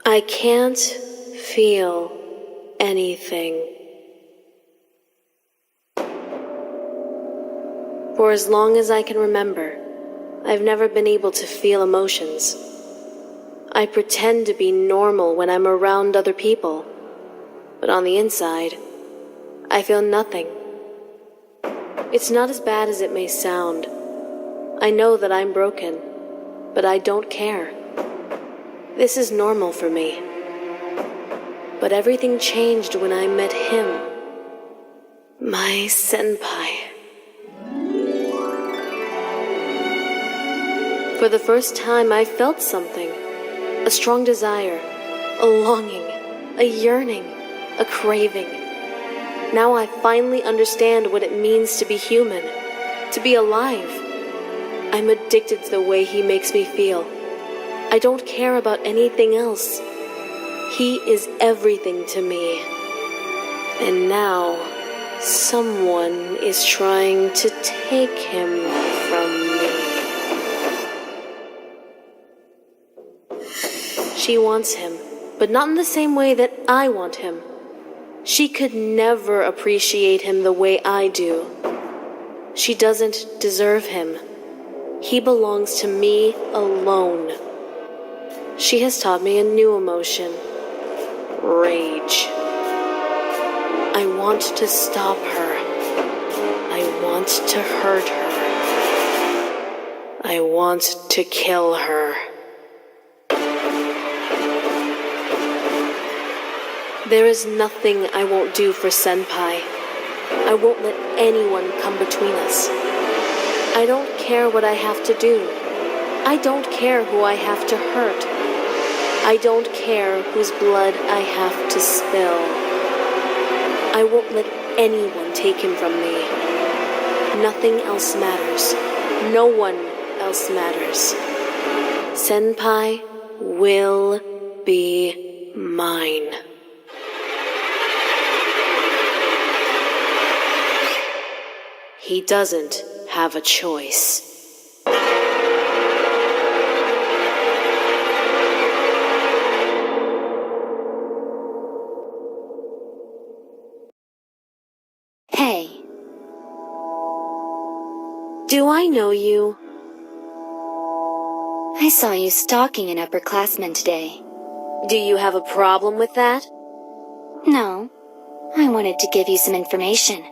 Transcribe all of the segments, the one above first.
I can't feel anything. For as long as I can remember, I've never been able to feel emotions. I pretend to be normal when I'm around other people, but on the inside, I feel nothing. It's not as bad as it may sound. I know that I'm broken, but I don't care. This is normal for me. But everything changed when I met him. My senpai. For the first time, I felt something. A strong desire, a longing, a yearning, a craving. Now I finally understand what it means to be human, to be alive. I'm addicted to the way he makes me feel. I don't care about anything else. He is everything to me. And now, someone is trying to take him from me. She wants him, but not in the same way that I want him. She could never appreciate him the way I do. She doesn't deserve him. He belongs to me alone. She has taught me a new emotion. Rage. I want to stop her. I want to hurt her. I want to kill her. There is nothing I won't do for Senpai. I won't let anyone come between us. I don't care what I have to do. I don't care who I have to hurt. I don't care whose blood I have to spill. I won't let anyone take him from me. Nothing else matters. No one else matters. Senpai will be mine. He doesn't have a choice. Hey. Do I know you? I saw you stalking an upperclassman today. Do you have a problem with that? No. I wanted to give you some information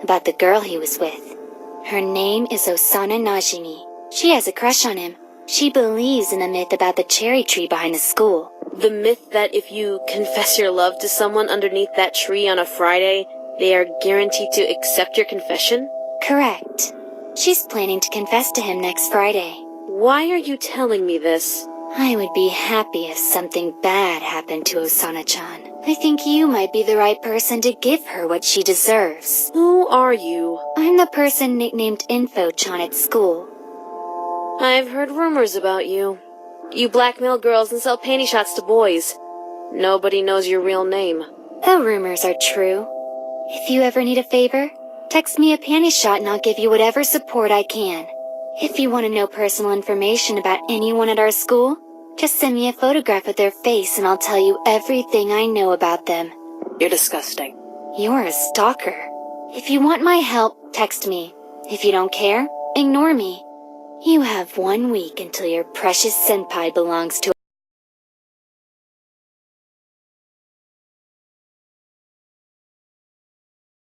about the girl he was with. Her name is Osana Najimi. She has a crush on him. She believes in the myth about the cherry tree behind the school. The myth that if you confess your love to someone underneath that tree on a Friday, they are guaranteed to accept your confession? Correct. She's planning to confess to him next Friday. Why are you telling me this? I would be happy if something bad happened to Osana-chan. I think you might be the right person to give her what she deserves. Who are you? I'm the person nicknamed Info-chan at school. I've heard rumors about you. You blackmail girls and sell panty shots to boys. Nobody knows your real name. The rumors are true. If you ever need a favor, text me a panty shot and I'll give you whatever support I can. If you want to know personal information about anyone at our school, just send me a photograph of their face and I'll tell you everything I know about them. You're disgusting. You're a stalker. If you want my help, text me. If you don't care, ignore me. You have 1 week until your precious senpai belongs to